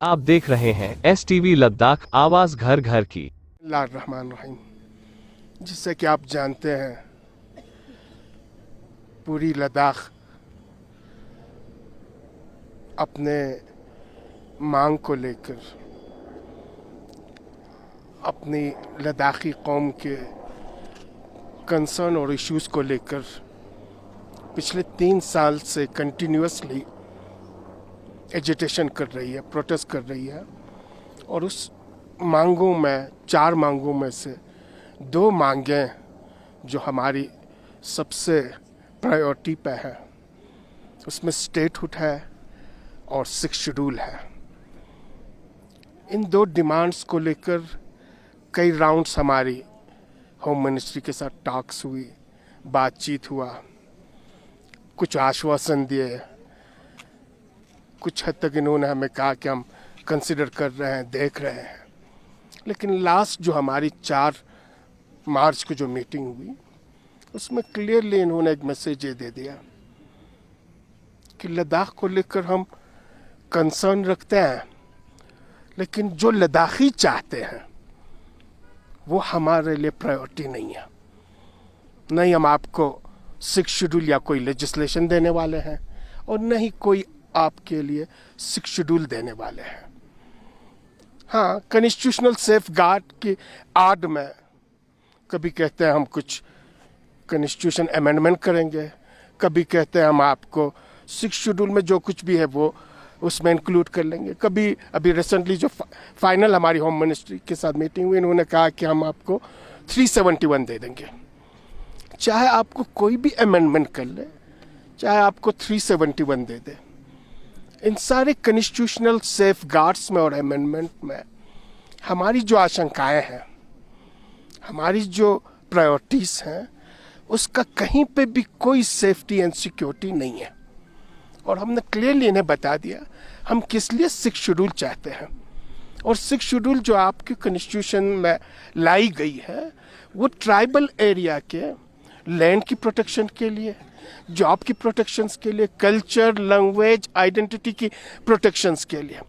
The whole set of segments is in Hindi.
आप देख रहे हैं STV लद्दाख, आवाज घर घर की। रहमान, जिससे कि आप जानते हैं पूरी लद्दाख अपने मांग को लेकर, अपनी लद्दाखी कौम के कंसर्न और इश्यूज़ को लेकर पिछले 3 साल से कंटिन्यूसली एजिटेशन कर रही है, प्रोटेस्ट कर रही है। और उस मांगों में 4 मांगों में से 2 मांगें जो हमारी सबसे प्रायोरिटी पे है, उसमें स्टेटहुड है और 6 शेड्यूल है। इन 2 डिमांड्स को लेकर कई राउंड्स हमारी होम मिनिस्ट्री के साथ टॉक्स हुई, बातचीत हुआ, कुछ आश्वासन दिए, कुछ हद तक इन्होंने हमें कहा कि हम कंसिडर कर रहे हैं, देख रहे हैं। लेकिन लास्ट जो हमारी 4 मार्च को जो मीटिंग हुई, उसमें क्लियरली इन्होंने एक मैसेज ये दे दिया कि लद्दाख को लेकर हम कंसर्न रखते हैं, लेकिन जो लद्दाखी चाहते हैं वो हमारे लिए प्रायोरिटी नहीं है। नहीं हम आपको 6 शेड्यूल या कोई लेजिस्लेशन देने वाले हैं, और नहीं कोई आपके लिए 6 शेड्यूल देने वाले हैं। हाँ, कॉन्स्टिट्यूशनल सेफ गार्ड की आड़ में कभी कहते हैं हम कुछ कॉन्स्टिट्यूशन अमेंडमेंट करेंगे, कभी कहते हैं हम आपको 6 शेड्यूल में जो कुछ भी है वो उसमें इंक्लूड कर लेंगे। कभी अभी रिसेंटली जो फाइनल हमारी होम मिनिस्ट्री के साथ मीटिंग हुई, इन्होंने कहा कि हम आपको 371 दे देंगे। चाहे आपको कोई भी अमेंडमेंट कर ले, चाहे आपको 371 दे दे, इन सारे कॉन्स्टिट्यूशनल सेफ गार्ड्स में और अमेंडमेंट में हमारी जो आशंकाएं हैं, हमारी जो प्रायोरिटीज़ हैं, उसका कहीं पे भी कोई सेफ्टी एंड सिक्योरिटी नहीं है। और हमने क्लियरली इन्हें बता दिया हम किस लिए 6 शेड्यूल चाहते हैं। और 6 शेड्यूल जो आपके कॉन्स्टिट्यूशन में लाई गई है, वो ट्राइबल एरिया के लैंड की प्रोटेक्शन के लिए, जॉब की प्रोटेक्शंस के लिए, कल्चर, लैंग्वेज, आइडेंटिटी की प्रोटेक्शंस के लिए।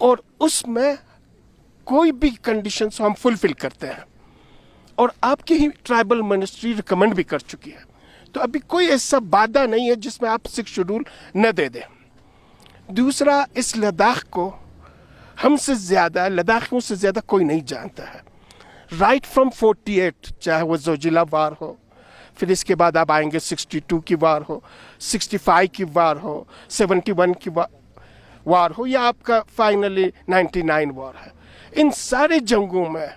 और उसमें कोई भी कंडीशंस हम फुलफिल करते हैं, और आपकी ही ट्राइबल मिनिस्ट्री रिकमेंड भी कर चुकी है। तो अभी कोई ऐसा बाधा नहीं है जिसमें आप 6 शेड्यूल न दे दें। दूसरा, इस लद्दाख को हमसे ज़्यादा, लद्दाखियों से ज़्यादा कोई नहीं जानता है। राइट फ्रॉम 48, चाहे वो जोजिला वार हो, फिर इसके बाद आप आएंगे 62 की वार हो, 65 की वार हो, 71 की वार हो, या आपका फाइनली 99 वार है। इन सारे जंगों में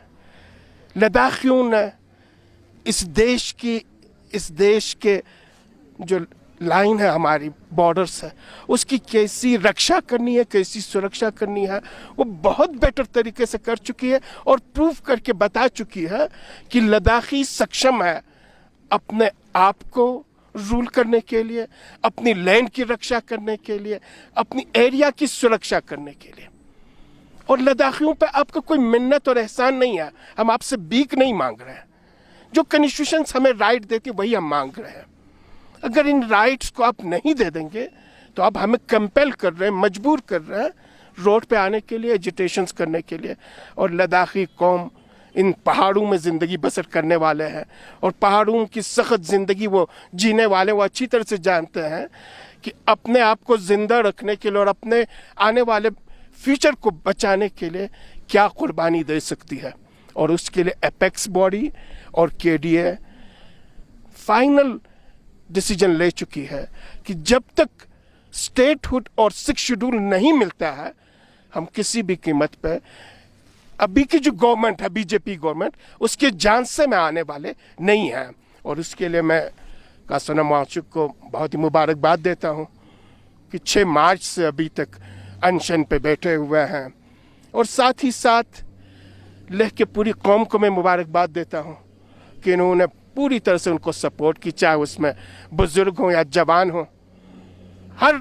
लद्दाखियों ने इस देश के जो लाइन है, हमारी बॉर्डर्स है, उसकी कैसी रक्षा करनी है, कैसी सुरक्षा करनी है, वो बहुत बेटर तरीके से कर चुकी है और प्रूव करके बता चुकी है कि लद्दाखी सक्षम है अपने आप को रूल करने के लिए, अपनी लैंड की रक्षा करने के लिए, अपनी एरिया की सुरक्षा करने के लिए। और लद्दाखियों पे आपका कोई मिन्नत और एहसान नहीं है। हम आपसे भीख नहीं मांग रहे हैं। जो कॉन्स्टिट्यूशन हमें राइट देती है वही हम मांग रहे हैं। अगर इन राइट्स को आप नहीं दे देंगे तो आप हमें कंपेल कर रहे हैं, मजबूर कर रहे हैं रोड पे आने के लिए, एजिटेशंस करने के लिए। और लद्दाखी कौम इन पहाड़ों में ज़िंदगी बसर करने वाले हैं, और पहाड़ों की सख्त ज़िंदगी वो जीने वाले, वो अच्छी तरह से जानते हैं कि अपने आप को ज़िंदा रखने के लिए और अपने आने वाले फ्यूचर को बचाने के लिए क्या कुर्बानी दे सकती है। और उसके लिए एपेक्स बॉडी और KDA फाइनल डिसीजन ले चुकी है कि जब तक स्टेटहुड और 6 शेड्यूल नहीं मिलता है, हम किसी भी कीमत पे अभी की जो गवर्नमेंट है, BJP गवर्नमेंट, उसके जान से में आने वाले नहीं हैं। और उसके लिए मैं कासोनम वांगचुक को बहुत ही मुबारकबाद देता हूँ कि 6 मार्च से अभी तक अनशन पे बैठे हुए हैं। और साथ ही साथ लेह के पूरी कौम को मैं मुबारकबाद देता हूँ कि इन्होंने पूरी तरह से उनको सपोर्ट की, चाहे उसमें बुजुर्ग हों या जवान हों, हर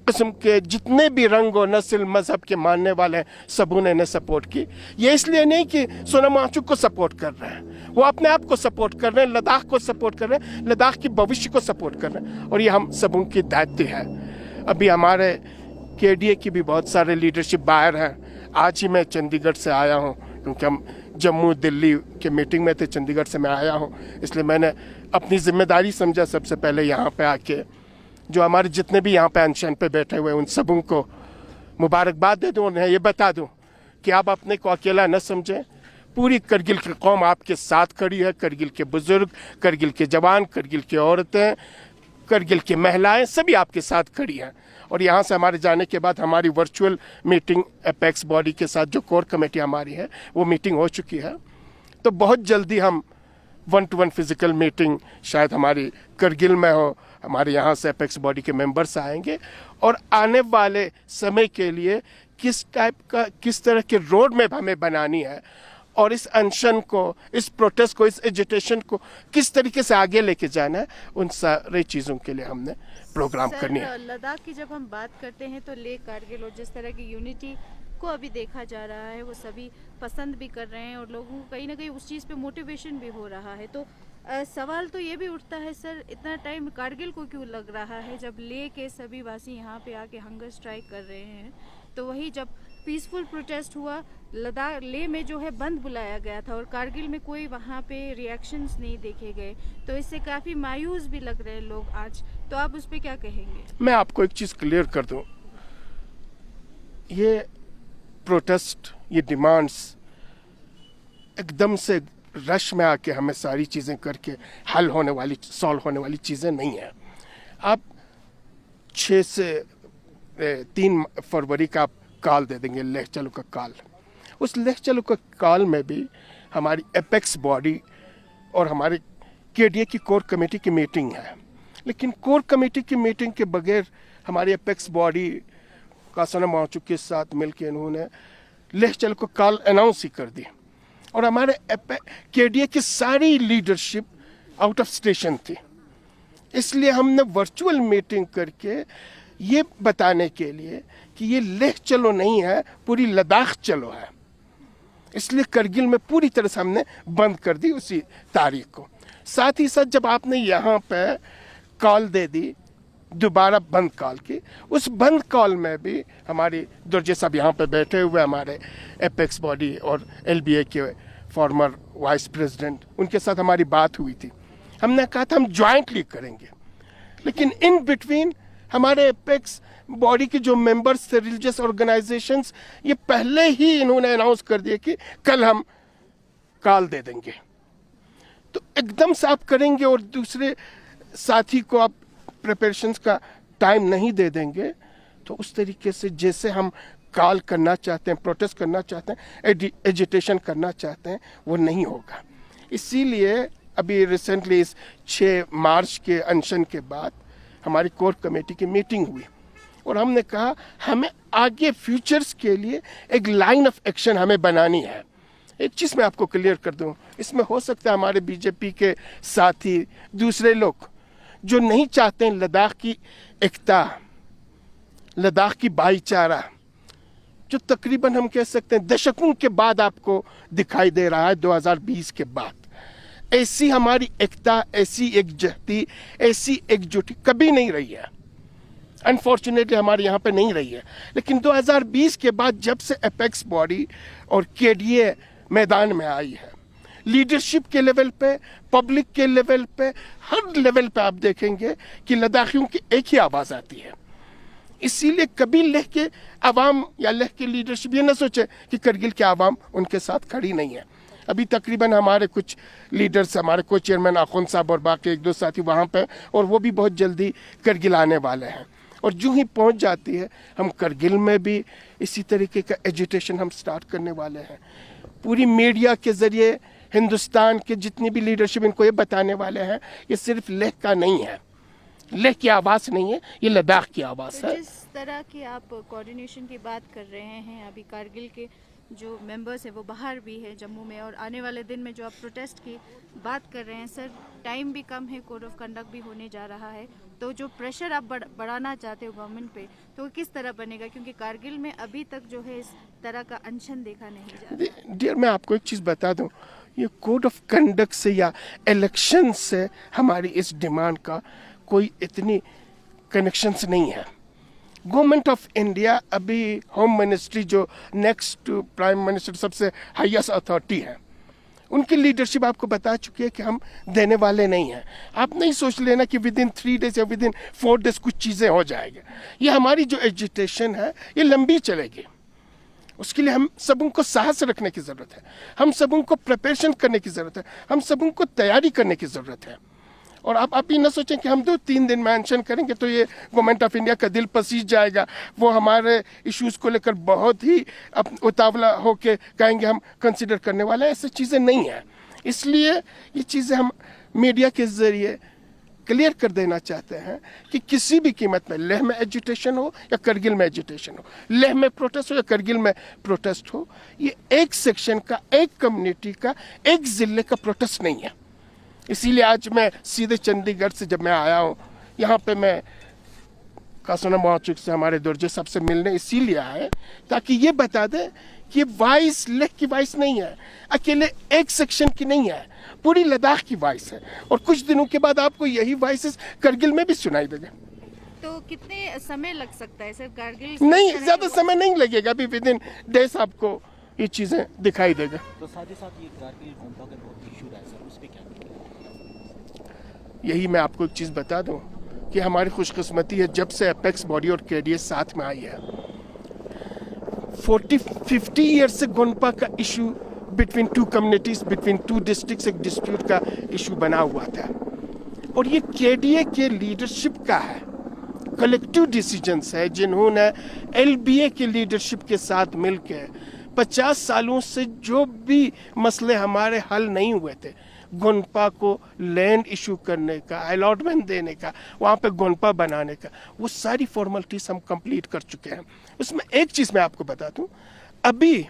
किस्म के जितने भी रंग और नस्ल मजहब के मानने वाले हैं, सबों ने इन्हें सपोर्ट की। ये इसलिए नहीं कि सोनम वांगचुक को सपोर्ट कर रहे हैं, वो अपने आप को सपोर्ट कर रहे हैं, लद्दाख को सपोर्ट कर रहे हैं, लद्दाख के भविष्य को सपोर्ट कर रहे हैं। और ये हम सबों की दायित्व है। अभी हमारे केडीए की भी बहुत सारे लीडरशिप बाहर हैं। आज ही मैं चंडीगढ़ से आया हूँ, क्योंकि हम जम्मू दिल्ली के मीटिंग में थे, चंडीगढ़ से मैं आया हूँ, इसलिए मैंने अपनी जिम्मेदारी समझा सबसे पहले यहाँ पे आके जो हमारे जितने भी यहाँ पे अनशन पे बैठे हुए उन सबों को मुबारकबाद दे दूँ, उन्हें ये बता दूँ कि आप अपने को अकेला न समझें। पूरी करगिल की कौम आपके साथ खड़ी है। करगिल के बुजुर्ग, करगिल के जवान, करगिल की औरतें, करगिल की महिलाएं सभी आपके साथ खड़ी हैं। और यहाँ से हमारे जाने के बाद हमारी वर्चुअल मीटिंग एपेक्स बॉडी के साथ जो कोर कमेटी हमारी है वो मीटिंग हो चुकी है। तो बहुत जल्दी हम 1-to-1 फिजिकल मीटिंग शायद हमारी करगिल में हो। हमारे यहाँ से एपेक्स बॉडी के मेंबर्स आएंगे और आने वाले समय के लिए किस तरह के रोड मैप हमें बनानी है और इस अनशन को, इस प्रोटेस्ट को, इस एजिटेशन को किस तरीके से आगे लेके जाना है, उन सारे चीज़ों के लिए हमने प्रोग्राम करनी है। लद्दाख की जब हम बात करते हैं तो लेह कारगिल और जिस तरह की यूनिटी को अभी देखा जा रहा है वो सभी पसंद भी कर रहे हैं और लोगों को कहीं ना कहीं उस चीज़ पे मोटिवेशन भी हो रहा है। तो सवाल तो ये भी उठता है सर, इतना टाइम कारगिल को क्यों लग रहा है जब लेह के सभी वासी यहाँ पे आके हंगर स्ट्राइक कर रहे हैं? तो वही जब पीसफुल प्रोटेस्ट हुआ, लद्दाख लेह में जो है बंद बुलाया गया था और कारगिल में कोई वहाँ पे रिएक्शंस नहीं देखे गए, तो इससे काफ़ी मायूस भी लग रहे हैं लोग आज। तो आप उस पर क्या कहेंगे? मैं आपको एक चीज़ क्लियर कर दूं, ये प्रोटेस्ट, ये डिमांड्स एकदम से रश में आके हमें सारी चीज़ें करके हल होने वाली, सॉल्व होने वाली चीज़ें नहीं हैं। आप 6 से 3 फरवरी का आप कॉल दे देंगे, लेह चलो का कॉल। उस लेह चलो का कॉल में भी हमारी एपेक्स बॉडी और हमारे केडीए की कोर कमेटी की मीटिंग है, लेकिन कोर कमेटी की मीटिंग के बगैर हमारी एपेक्स बॉडी का सनम माचू के साथ मिलकर इन्होंने लेह चलो का कॉल अनाउंस ही कर दी। और हमारे केडीए की सारी लीडरशिप आउट ऑफ स्टेशन थी, इसलिए हमने वर्चुअल मीटिंग करके ये बताने के लिए कि ये लेह चलो नहीं है, पूरी लद्दाख चलो है। इसलिए करगिल में पूरी तरह से हमने बंद कर दी उसी तारीख को। साथ ही साथ जब आपने यहाँ पे कॉल दे दी, दोबारा बंद कॉल की, उस बंद कॉल में भी हमारी दुर्जे साहब यहाँ पे बैठे हुए, हमारे एपेक्स बॉडी और एलबीए के फॉर्मर वाइस प्रेसिडेंट, उनके साथ हमारी बात हुई थी। हमने कहा था हम ज्वाइंटली करेंगे, लेकिन इन बिटवीन हमारे एपेक्स बॉडी के जो मेंबर्स थे, रिलीजियस ऑर्गेनाइजेशंस, ये पहले ही इन्होंने अनाउंस कर दिया कि कल हम कॉल दे देंगे। तो एकदम से आप करेंगे और दूसरे साथी को आप प्रिपरेशंस का टाइम नहीं दे देंगे, तो उस तरीके से जैसे हम कॉल करना चाहते हैं, प्रोटेस्ट करना चाहते हैं, एजिटेशन करना चाहते हैं, वो नहीं होगा। इसीलिए अभी रिसेंटली इस 6 मार्च के अनशन के बाद हमारी कोर कमेटी की मीटिंग हुई और हमने कहा हमें आगे फ्यूचर्स के लिए एक लाइन ऑफ एक्शन हमें बनानी है। एक चीज़ मैं आपको क्लियर कर दूं, इसमें हो सकता है हमारे बीजेपी के साथी, दूसरे लोग जो नहीं चाहते हैं लद्दाख की एकता, लद्दाख की भाईचारा, जो तकरीबन हम कह सकते हैं दशकों के बाद आपको दिखाई दे रहा है 2020 के बाद, ऐसी हमारी एकता, ऐसी एकजुटती, ऐसी एकजुटी कभी नहीं रही है। अनफॉर्चुनेटली हमारे यहाँ पे नहीं रही है। लेकिन 2020 के बाद जब से एपेक्स बॉडी और केडीए मैदान में आई है, लीडरशिप के लेवल पे, पब्लिक के लेवल पे, हर लेवल पे आप देखेंगे कि लद्दाखियों की एक ही आवाज़ आती है। इसीलिए कभी लेह के आवाम या लेह के लीडरशिप ये ना सोचे कि करगिल के आवाम उनके साथ खड़ी नहीं है। अभी तकरीबन हमारे कुछ लीडर्स, हमारे को चेयरमैन आखुंद साहब और बाकी 1-2 साथी वहाँ पे, और वो भी बहुत जल्दी करगिल आने वाले हैं। और जो ही पहुँच जाती है, हम करगिल में भी इसी तरीके का एजिटेशन हम स्टार्ट करने वाले हैं। पूरी मीडिया के ज़रिए हिंदुस्तान के जितनी भी लीडरशिप इनको ये बताने वाले हैं, ये सिर्फ लेह का नहीं है, लेह की आवाज़ नहीं है, ये लद्दाख की आवाज़ है। जिस तरह की आप कोऑर्डिनेशन की बात कर रहे हैं, अभी कारगिल के जो मेंबर्स हैं वो बाहर भी है जम्मू में, और आने वाले दिन में जो आप प्रोटेस्ट की बात कर रहे हैं सर, टाइम भी कम है, कोड ऑफ कंडक्ट भी होने जा रहा है, तो जो प्रेशर आप बढ़ाना चाहते हो गवर्नमेंट पे, तो किस तरह बनेगा? क्योंकि कारगिल में अभी तक जो है इस तरह का अनशन देखा नहीं जा रहा। डियर, मैं आपको एक चीज़ बता दूं, ये कोड ऑफ कंडक्ट से या इलेक्शन से हमारी इस डिमांड का कोई इतनी कनेक्शंस नहीं है। गवर्नमेंट ऑफ इंडिया अभी होम मिनिस्ट्री जो नेक्स्ट प्राइम मिनिस्टर सबसे हाईएस्ट अथॉरिटी है, उनकी लीडरशिप आपको बता चुकी है कि हम देने वाले नहीं हैं। आप नहीं सोच लेना कि विद इन 3 डेज या विद इन 4 डेज कुछ चीज़ें हो जाएंगी। ये हमारी जो एजिटेशन है ये लंबी चलेगी। उसके लिए हम सबों को साहस रखने की ज़रूरत है, हम सबों को प्रिपरेशन करने की ज़रूरत है, हम सबों को तैयारी करने की ज़रूरत है। और आप ये ना सोचें कि हम 2-3 दिन मेंशन करेंगे तो ये गवर्नमेंट ऑफ इंडिया का दिल पसीज जाएगा, वो हमारे इश्यूज़ को लेकर बहुत ही उतावला होके कहेंगे हम कंसिडर करने वाले। ऐसी चीज़ें नहीं हैं। इसलिए ये चीज़ें हम मीडिया के ज़रिए क्लियर कर देना चाहते हैं कि किसी भी कीमत में लेह में एजुटेशन हो या करगिल में एजुटेशन हो, लेह में प्रोटेस्ट हो या करगिल में प्रोटेस्ट हो, ये एक सेक्शन का, एक कम्युनिटी का, एक ज़िले का प्रोटेस्ट नहीं है। इसीलिए आज मैं सीधे चंडीगढ़ से जब मैं आया हूँ यहाँ पे, मैं कासना मौचुक से हमारे दुर्जे साहब से मिलने इसीलिए आए ताकि ये बता दें कि वॉइस लेह की वॉइस नहीं है, अकेले एक सेक्शन की नहीं है, पूरी लद्दाख की वॉइस है। और कुछ दिनों के बाद आपको यही वॉइसेस करगिल में भी सुनाई देगा। तो कितने समय लग सकता है सर कारगिल? नहीं, ज़्यादा समय नहीं लगेगा, अभी विद इन डेज आपको ये चीज़ें दिखाई देगा। तो साथ ही साथ ये कारगिल गोंपा का बहुत इशू है सर, उस पे क्या? यही मैं आपको एक चीज़ बता दूं कि हमारी खुशकिस्मती है जब से एपेक्स बॉडी और केडीएस साथ में आई है, 40-50 ईयर्स से गोंपा का issue between 2 communities, between 2 districts एक डिस्प्यूट का इशू बना हुआ था। और ये केडीए के लीडरशिप का है, कलेक्टिव डिसीजंस है, जिन्होंने एलबीए के लीडरशिप के साथ मिलकर 50 सालों से जो भी मसले हमारे हल नहीं हुए थे, गोंपा को लैंड इशू करने का, अलॉटमेंट देने का, वहाँ पे गोंपा बनाने का, वो सारी फॉर्मेलिटीज हम कंप्लीट कर चुके हैं। उसमें एक चीज़ मैं आपको बता दूं, अभी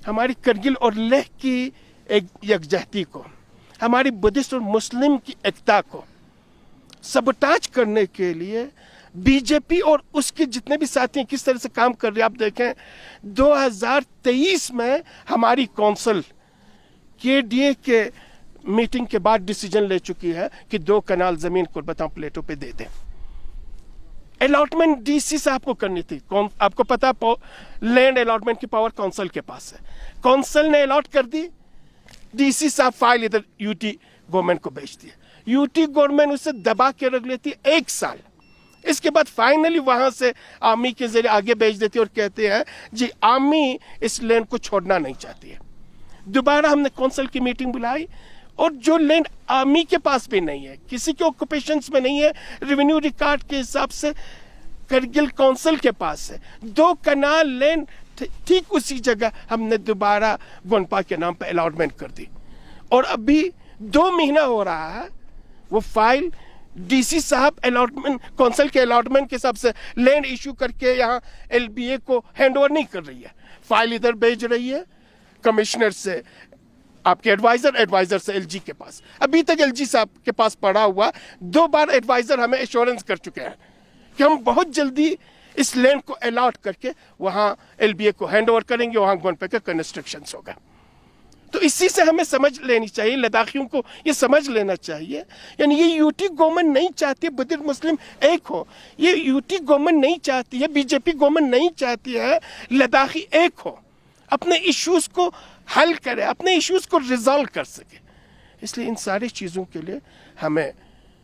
हमारी करगिल और लेह की एक यकजहती को, हमारी बुद्धिस्ट और मुस्लिम की एकता को सबटाज करने के लिए बीजेपी और उसके जितने भी साथी हैं किस तरह से काम कर रहे हैं। आप देखें 2023 में हमारी कौंसिल केडीए के मीटिंग के बाद डिसीजन ले चुकी है कि 2 कनाल जमीन कुर्बतां प्लेटों पे दे दें। अलॉटमेंट डीसी साहब को करनी थी, आपको पता लैंड अलॉटमेंट की पावर काउंसिल के पास है, काउंसिल ने अलॉट कर दी, डीसी साहब फाइल इधर यूटी गवर्नमेंट को भेज दिया, यूटी गवर्नमेंट उसे दबा के रख लेती है 1 साल। इसके बाद फाइनली वहां से आर्मी के जरिए आगे भेज देती है और कहते हैं जी आर्मी इस लैंड को छोड़ना नहीं चाहती है। दोबारा हमने काउंसिल की मीटिंग बुलाई और जो लैंड आर्मी के पास भी नहीं है, किसी के ऑक्यूपेशंस में नहीं है, रेवेन्यू रिकॉर्ड के हिसाब से करगिल काउंसिल के पास है, 2 कनाल लैंड ठीक उसी जगह हमने दोबारा गोंपा के नाम पर अलॉटमेंट कर दी। और अभी 2 महीना हो रहा है वो फाइल डीसी साहब अलॉटमेंट काउंसिल के अलॉटमेंट के हिसाब से लैंड इशू करके यहाँ एलबीए को हैंडओवर नहीं कर रही है, फाइल इधर भेज रही है कमिश्नर से आपके एडवाइजर से एलजी के पास। अभी तक एलजी साहब के पास पड़ा हुआ, 2 बार एडवाइजर हमें एश्योरेंस कर चुके हैं कि हम बहुत जल्दी इस लैंड को अलॉट करके वहाँ एलबीए को हैंडओवर करेंगे, वहाँ गोंपा का कंस्ट्रक्शन होगा। तो इसी से हमें समझ लेनी चाहिए, लद्दाखियों को ये समझ लेना चाहिए, यानी ये यूटी गवर्नमेंट नहीं चाहती है बुद्धिस्ट मुस्लिम एक हो, ये यूटी गवर्नमेंट नहीं चाहती है, बीजेपी गवर्नमेंट नहीं चाहती है लद्दाखी एक हो, अपने इश्यूज को हल करे, अपने इश्यूज को रिजॉल्व कर सके। इसलिए इन सारी चीज़ों के लिए हमें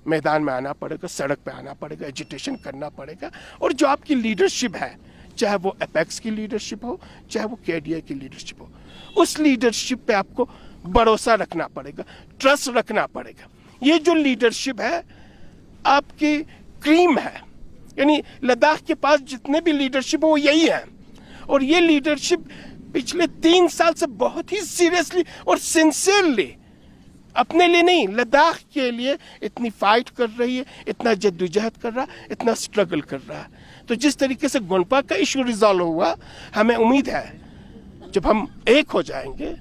मैदान में आना पड़ेगा, सड़क पे आना पड़ेगा, एजुटेशन करना पड़ेगा। और जो आपकी लीडरशिप है, चाहे वो एपेक्स की लीडरशिप हो, चाहे वो केडीए की लीडरशिप हो, उस लीडरशिप पे आपको भरोसा रखना पड़ेगा, ट्रस्ट रखना पड़ेगा। ये जो लीडरशिप है आपकी क्रीम है, यानी लद्दाख के पास जितने भी लीडरशिप हो वो यही है। और ये लीडरशिप पिछले 3 साल से बहुत ही सीरियसली और सिंसियरली अपने लिए नहीं, लद्दाख के लिए इतनी फाइट कर रही है, इतना जद्दोजहद कर रहा, इतना स्ट्रगल कर रहा है। तो जिस तरीके से गोंपा का इशू रिजॉल्व हुआ, हमें उम्मीद है जब हम एक हो जाएंगे,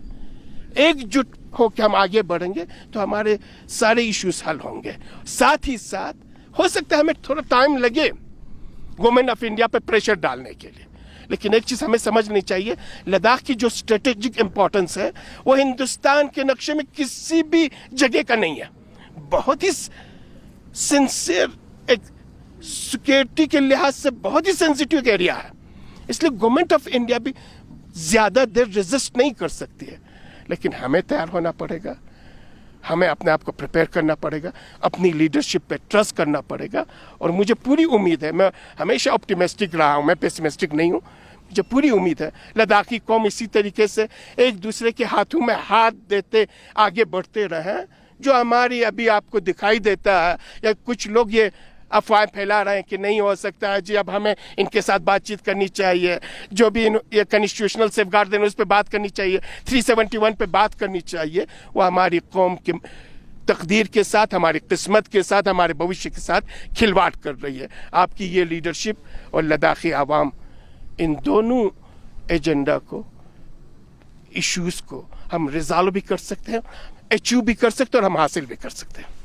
एकजुट होकर हम आगे बढ़ेंगे, तो हमारे सारे इश्यूज हल होंगे। साथ ही साथ हो सकता है हमें थोड़ा टाइम लगे गवर्नमेंट ऑफ इंडिया पे प्रेशर डालने के लिए, लेकिन एक चीज़ हमें समझनी चाहिए, लद्दाख की जो स्ट्रेटेजिक इंपॉर्टेंस है वो हिंदुस्तान के नक्शे में किसी भी जगह का नहीं है। बहुत ही सिंसियर एक सिक्योरिटी के लिहाज से बहुत ही सेंसिटिव एरिया है, इसलिए गवर्नमेंट ऑफ इंडिया भी ज़्यादा देर रेजिस्ट नहीं कर सकती है। लेकिन हमें तैयार होना पड़ेगा, हमें अपने आप को प्रिपेयर करना पड़ेगा, अपनी लीडरशिप पे ट्रस्ट करना पड़ेगा। और मुझे पूरी उम्मीद है, मैं हमेशा ऑप्टिमिस्टिक रहा हूँ, मैं पेसिमिस्टिक नहीं हूँ, मुझे पूरी उम्मीद है लद्दाखी कौम इसी तरीके से एक दूसरे के हाथों में हाथ देते आगे बढ़ते रहें। जो हमारी अभी आपको दिखाई देता है या कुछ लोग ये अफवाह फैला रहे हैं कि नहीं हो सकता है जी, अब हमें इनके साथ बातचीत करनी चाहिए, जो भी ये कॉन्स्टिट्यूशनल सेफगार्ड देने उस पर बात करनी चाहिए, 371 पे बात करनी चाहिए, वो हमारी कौम की तकदीर के साथ, हमारी किस्मत के साथ, हमारे भविष्य के साथ खिलवाड़ कर रही है। आपकी ये लीडरशिप और लद्दाखी आवाम, इन दोनों एजेंडा को, इश्यूज़ को हम रिजॉल्व भी कर सकते हैं, अचीव भी कर सकते हैं और हम हासिल भी कर सकते हैं।